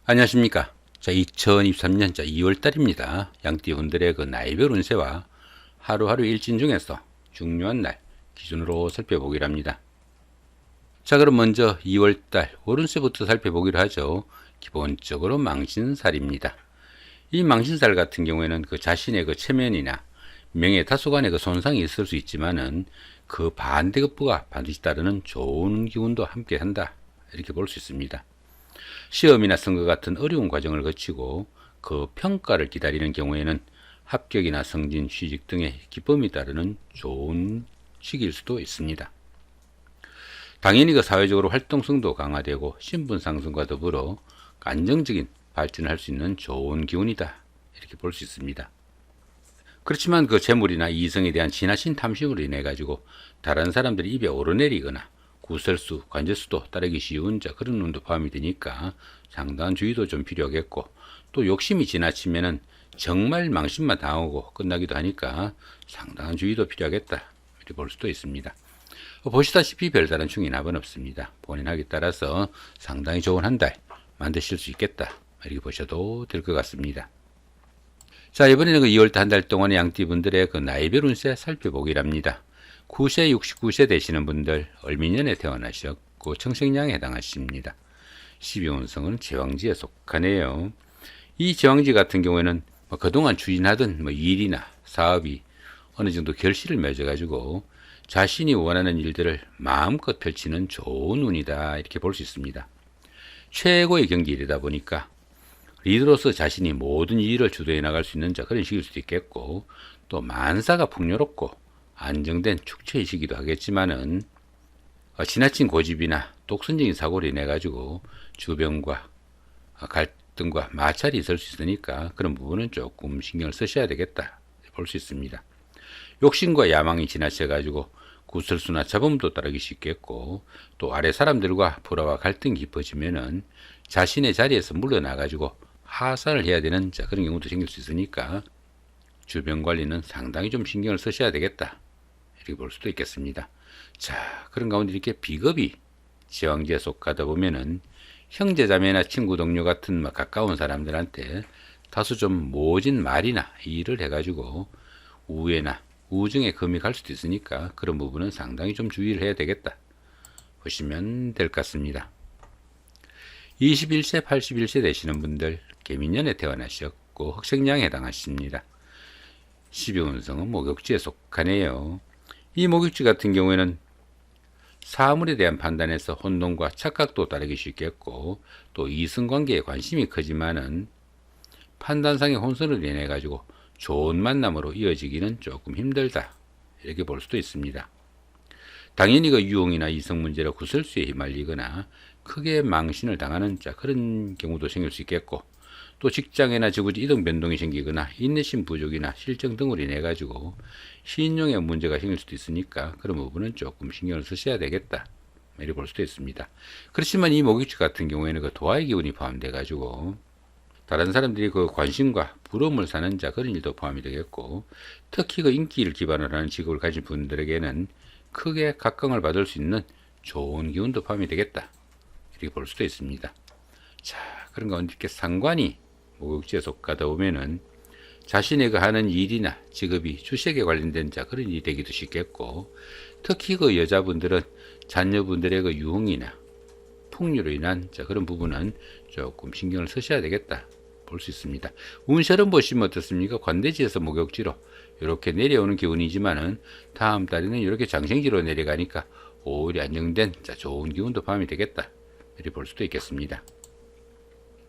안녕하십니까. 자, 2023년 2월달입니다. 양띠분들의 그 나이별 운세와 하루하루 일진 중에서 중요한 날 기준으로 살펴보기로 합니다. 자, 그럼 먼저 2월달 월운세부터 살펴보기로 하죠. 기본적으로 망신살입니다. 이 망신살 같은 경우에는 그 자신의 그 체면이나 명예 다소간의 그 손상이 있을 수 있지만은 그 반대급부가 반드시 따르는 좋은 기운도 함께 한다. 이렇게 볼 수 있습니다. 시험이나 선거 같은 어려운 과정을 거치고 그 평가를 기다리는 경우에는 합격이나 승진, 취직 등의 기쁨이 따르는 좋은 시기일 수도 있습니다. 당연히 그 사회적으로 활동성도 강화되고 신분 상승과 더불어 안정적인 발전을 할 수 있는 좋은 기운이다. 이렇게 볼 수 있습니다. 그렇지만 그 재물이나 이성에 대한 지나친 탐심으로 인해 가지고 다른 사람들이 입에 오르내리거나 구설수, 관제수도 따르기 쉬운 그런 운도 포함이 되니까 상당한 주의도 좀 필요하겠고, 또 욕심이 지나치면은 정말 망신만 당하고 끝나기도 하니까 상당한 주의도 필요하겠다. 이렇게 볼 수도 있습니다. 보시다시피 별다른 충이 나은 없습니다. 본인 학에 따라서 상당히 좋은 한 달 만드실 수 있겠다. 이렇게 보셔도 될 것 같습니다. 자, 이번에는 그 2월달 한 달 동안의 양띠분들의 그 나이별 운세 살펴보기를 합니다. 9세, 69세 되시는 분들, 을미년에 태어나셨고 청생량에 해당하십니다. 12운성은 제왕지에 속하네요. 이 제왕지 같은 경우에는 그동안 추진하던 일이나 사업이 어느 정도 결실을 맺어가지고 자신이 원하는 일들을 마음껏 펼치는 좋은 운이다. 이렇게 볼 수 있습니다. 최고의 경기이다 보니까 리더로서 자신이 모든 일을 주도해 나갈 수 있는 그런 시기일 수도 있겠고, 또 만사가 풍요롭고 안정된 축처의 시기도 하겠지만은 지나친 고집이나 독선적인 사고로 인해 가지고 주변과 갈등과 마찰이 있을 수 있으니까 그런 부분은 조금 신경을 쓰셔야 되겠다 볼 수 있습니다. 욕심과 야망이 지나쳐 가지고 구설수나 잡음도 따르기 쉽겠고, 또 아래 사람들과 불화와 갈등이 깊어지면은 자신의 자리에서 물러나 가지고 하산을 해야 되는 그런 경우도 생길 수 있으니까 주변 관리는 상당히 좀 신경을 쓰셔야 되겠다. 이렇게 볼 수도 있겠습니다. 자, 그런 가운데 이렇게 비겁이 제왕지에 속하다 보면은 형제자매나 친구 동료 같은 가까운 사람들한테 다소 좀 모진 말이나 일을 해가지고 우애나 우정에 금이 갈 수도 있으니까 그런 부분은 상당히 좀 주의를 해야 되겠다 보시면 될 것 같습니다. 21세, 81세 되시는 분들, 개미년에 태어나셨고 흑생량에 해당하십니다. 12운성은 목욕지에 속하네요. 이 목욕지 같은 경우에는 사물에 대한 판단에서 혼동과 착각도 따르기 쉽겠고, 또 이성관계에 관심이 크지만은 판단상의 혼선을 인해 가지고 좋은 만남으로 이어지기는 조금 힘들다. 이렇게 볼 수도 있습니다. 당연히 그 유흥이나 이성 문제로 구설수에 휘말리거나 크게 망신을 당하는 그런 경우도 생길 수 있겠고, 또 직장이나 직우지 이동 변동이 생기거나 인내심 부족이나 실정 등으로 인해 가지고 신용에 문제가 생길 수도 있으니까 그런 부분은 조금 신경을 쓰셔야 되겠다. 이렇게 볼 수도 있습니다. 그렇지만 이 목욕지 같은 경우에는 그 도화의 기운이 포함돼 가지고 다른 사람들이 그 관심과 부러움을 사는 그런 일도 포함이 되겠고, 특히 그 인기를 기반으로 하는 직업을 가진 분들에게는 크게 각광을 받을 수 있는 좋은 기운도 포함이 되겠다. 이렇게 볼 수도 있습니다. 자, 그런 가운데 이렇게 상관이 목욕지에 속하다 보면은 자신의 그 하는 일이나 직업이 주식에 관련된 그런 일이 되기도 쉽겠고, 특히 그 여자분들은 자녀분들의 그 유흥이나 풍류로 인한 그런 부분은 조금 신경을 쓰셔야 되겠다 볼 수 있습니다. 운세를 보시면 어떻습니까? 관대지에서 목욕지로 이렇게 내려오는 기운이지만은 다음 달에는 이렇게 장생지로 내려가니까 오히려 안정된 좋은 기운도 포함이 되겠다 이렇게 볼 수도 있겠습니다.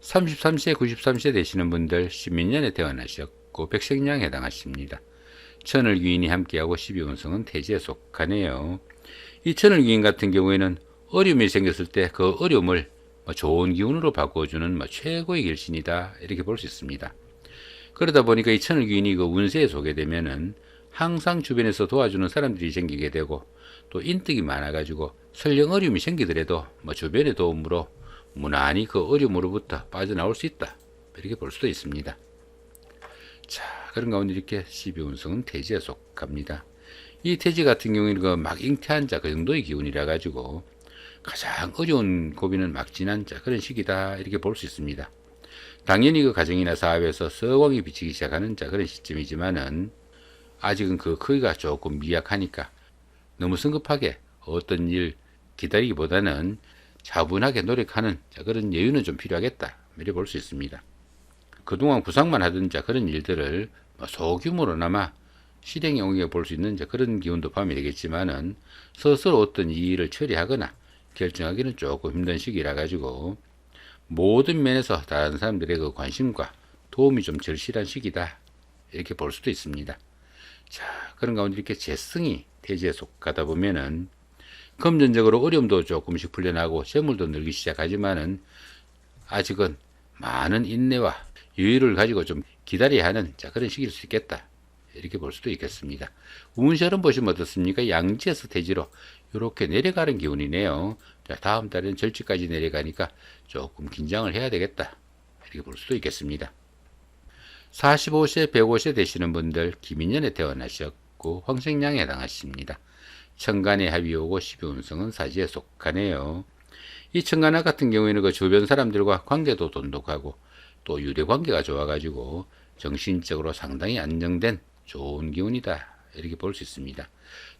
33세, 93세 되시는 분들, 신민년에 태어나셨고 백생량에 해당하십니다. 천을귀인이 함께하고 12운성은 태지에 속하네요. 이 천을귀인 같은 경우에는 어려움이 생겼을 때 그 어려움을 좋은 기운으로 바꿔주는 최고의 결신이다 이렇게 볼 수 있습니다. 그러다 보니까 이 천을귀인이 그 운세에 속게 되면은 항상 주변에서 도와주는 사람들이 생기게 되고, 또 인덕이 많아가지고 설령 어려움이 생기더라도 주변의 도움으로 무난히 그 어려움으로부터 빠져나올 수 있다 이렇게 볼 수도 있습니다. 자, 그런 가운데 이렇게 12운성은 태지에 속합니다. 이 태지 같은 경우에는 그 막 잉태한 그 정도의 기운이라 가지고 가장 어려운 고비는 막 지난 그런 시기다 이렇게 볼 수 있습니다. 당연히 그 가정이나 사업에서 서광이 비치기 시작하는 그런 시점이지만은 아직은 그 크기가 조금 미약하니까 너무 성급하게 어떤 일 기다리기보다는 차분하게 노력하는 그런 여유는 좀 필요하겠다 이렇게 볼 수 있습니다. 그동안 구상만 하던 그런 일들을 소규모로나마 실행에 옮겨 볼 수 있는 그런 기운도 포함이 되겠지만은 스스로 어떤 일을 처리하거나 결정하기는 조금 힘든 시기라 가지고 모든 면에서 다른 사람들의 그 관심과 도움이 좀 절실한 시기다 이렇게 볼 수도 있습니다. 자, 그런 가운데 이렇게 재성이 태지에 속하다 보면은 금전적으로 어려움도 조금씩 풀려나고 재물도 늘기 시작하지만은 아직은 많은 인내와 여유를 가지고 좀 기다려야 하는 그런 시기일 수 있겠다 이렇게 볼 수도 있겠습니다. 운세를 보시면 어떻습니까? 양지에서 태지로 이렇게 내려가는 기운이네요. 자, 다음 달에는 절지까지 내려가니까 조금 긴장을 해야 되겠다 이렇게 볼 수도 있겠습니다. 45세, 105세 되시는 분들 김인년에 태어나셨고 황생량에 해당하십니다. 천간에 합이 오고 12운성은 사지에 속하네요. 이 천간화 같은 경우에는 그 주변 사람들과 관계도 돈독하고 또 유대 관계가 좋아가지고 정신적으로 상당히 안정된 좋은 기운이다 이렇게 볼 수 있습니다.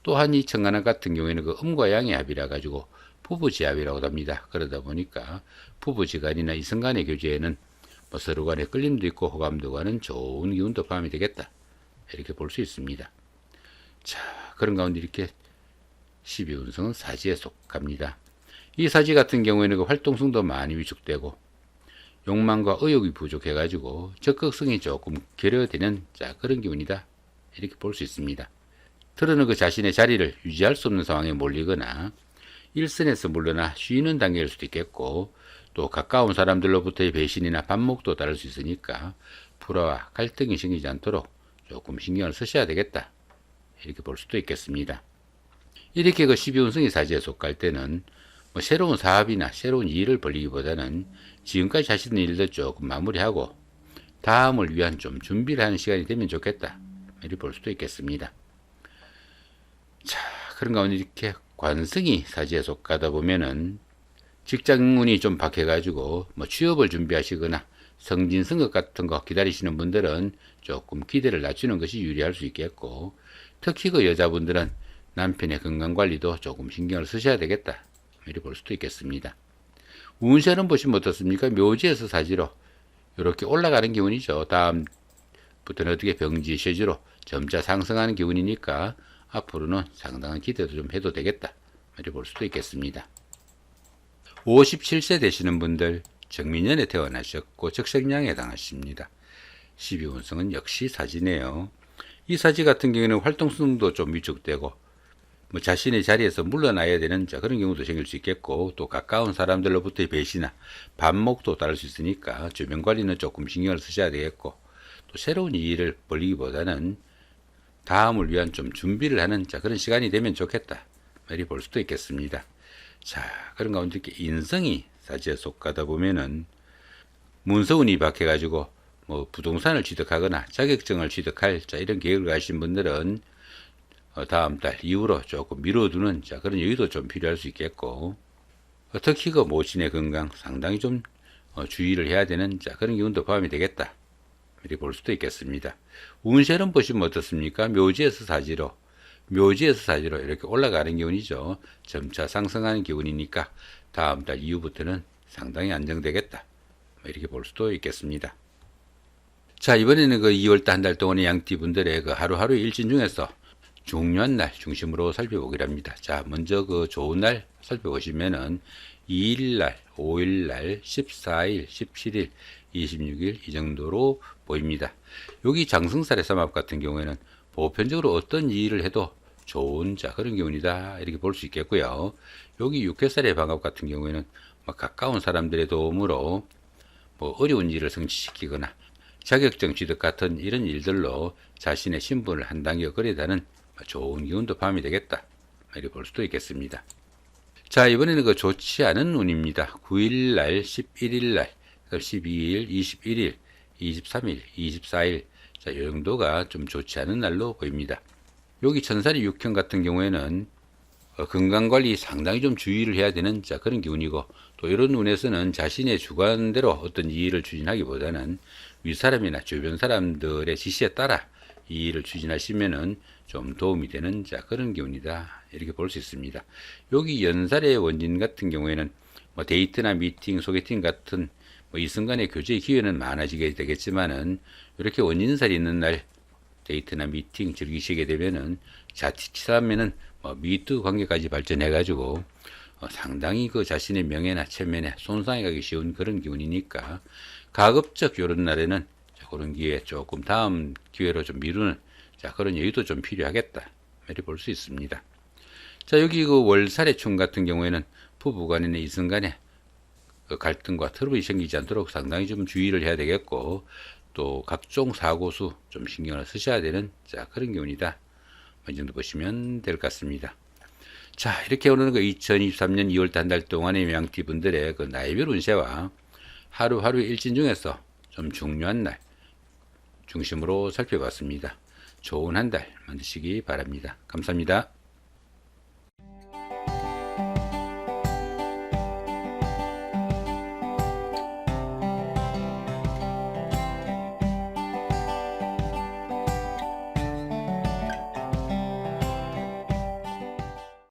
또한 이 천간화 같은 경우에는 그 음과 양의 합이라 가지고 부부지합이라고 합니다. 그러다 보니까 부부지간이나 이성간의 교제에는 서로 간에 끌림도 있고 호감도 가는 좋은 기운도 포함이 되겠다 이렇게 볼 수 있습니다. 자, 그런 가운데 이렇게 12운성은 사지에 속합니다. 이 사지 같은 경우에는 그 활동성도 많이 위축되고 욕망과 의욕이 부족해 가지고 적극성이 조금 결여되는 그런 기운이다 이렇게 볼 수 있습니다. 틀어는 그 자신의 자리를 유지할 수 없는 상황에 몰리거나 일선에서 물러나 쉬는 단계일 수도 있겠고 또 가까운 사람들로부터의 배신이나 반목도 따를 수 있으니까 불화와 갈등이 생기지 않도록 조금 신경을 쓰셔야 되겠다 이렇게 볼 수도 있겠습니다. 이렇게 그 12운성이 사지에 속할 때는 새로운 사업이나 새로운 일을 벌리기보다는 지금까지 하시던 일들 조금 마무리하고 다음을 위한 좀 준비를 하는 시간이 되면 좋겠다 이렇게 볼 수도 있겠습니다. 자, 그런 가운데 이렇게 관성이 사지에 속하다 보면은 직장운이 좀 박해가지고 취업을 준비하시거나 성진성급 같은 거 기다리시는 분들은 조금 기대를 낮추는 것이 유리할 수 있겠고 특히 그 여자분들은 남편의 건강관리도 조금 신경을 쓰셔야 되겠다 이렇게 볼 수도 있겠습니다. 운세는 보시면 어떻습니까? 묘지에서 사지로 이렇게 올라가는 기운이죠. 다음부터는 어떻게 병지 쇠지로 점차 상승하는 기운이니까 앞으로는 상당한 기대도 좀 해도 되겠다 이렇게 볼 수도 있겠습니다. 57세 되시는 분들 정민년에 태어나셨고 적생량에 해당하십니다. 12운성은 역시 사지네요. 이 사지 같은 경우에는 활동성도 좀 위축되고 자신의 자리에서 물러나야 되는 그런 경우도 생길 수 있겠고 또 가까운 사람들로부터의 배신이나 반목도 따를 수 있으니까 주변 관리는 조금 신경을 쓰셔야 되겠고 또 새로운 일을 벌리기보다는 다음을 위한 좀 준비를 하는 그런 시간이 되면 좋겠다 이렇게 볼 수도 있겠습니다. 자, 그런 가운데 이렇게 인성이 사지에 속하다 보면은 문서운이 박해가지고 부동산을 취득하거나 자격증을 취득할 이런 계획을 가신 분들은 다음 달 이후로 조금 미뤄두는 그런 여유도 좀 필요할 수 있겠고 특히 그 모친의 건강 상당히 좀 주의를 해야 되는 그런 기운도 포함이 되겠다 이렇게 볼 수도 있겠습니다. 운세는 보시면 어떻습니까? 묘지에서 사지로 이렇게 올라가는 기운이죠. 점차 상승하는 기운이니까 다음 달 이후부터는 상당히 안정되겠다 이렇게 볼 수도 있겠습니다. 자, 이번에는 그 2월달 한 달 동안의 양띠분들의 그 하루하루 일진 중에서 중요한 날 중심으로 살펴보기로 합니다. 자, 먼저 그 좋은 날 살펴보시면은 2일날, 5일날, 14일, 17일, 26일 이 정도로 보입니다. 여기 장승살의 삼합 같은 경우에는 보편적으로 어떤 일을 해도 좋은 그런 기운이다 이렇게 볼 수 있겠고요. 여기 육해살의 방합 같은 경우에는 가까운 사람들의 도움으로 어려운 일을 성취시키거나 자격증 취득 같은 이런 일들로 자신의 신분을 한 단계 업그레이드하는 좋은 기운도 포함이 되겠다 이렇게 볼 수도 있겠습니다. 자, 이번에는 그 좋지 않은 운입니다. 9일날, 11일날, 12일, 21일, 23일, 24일 자, 이 정도가 좀 좋지 않은 날로 보입니다. 여기 천살이 육형 같은 경우에는 건강관리 상당히 좀 주의를 해야 되는 그런 기운이고, 또 이런 운에서는 자신의 주관대로 어떤 일을 추진하기보다는 윗사람이나 주변 사람들의 지시에 따라 이 일을 추진하시면은 좀 도움이 되는 그런 기운이다, 이렇게 볼 수 있습니다. 여기 연살의 원진 같은 경우에는 뭐 데이트나 미팅, 소개팅 같은 뭐 이순간의 교제의 기회는 많아지게 되겠지만은, 이렇게 원진살이 있는 날 데이트나 미팅 즐기시게 되면은 자칫하면은 미투 관계까지 발전해 가지고 상당히 그 자신의 명예나 체면에 손상이 가기 쉬운 그런 기운이니까, 가급적 요런 날에는 그런 기회 조금 다음 기회로 좀 미루는 그런 여유도 좀 필요하겠다, 이렇게 볼 수 있습니다. 자, 여기 그 월살의 충 같은 경우에는 부부간이나 이성간에 그 갈등과 트러블이 생기지 않도록 상당히 좀 주의를 해야 되겠고, 또 각종 사고수 좀 신경을 쓰셔야 되는 그런 기운이다, 이 정도 보시면 될 것 같습니다. 자, 이렇게 오늘 그 2023년 2월 한 달 동안의 양띠 분들의 그 나이별 운세와 하루하루 일진 중에서 좀 중요한 날 중심으로 살펴봤습니다. 좋은 한 달 만드시기 바랍니다. 감사합니다.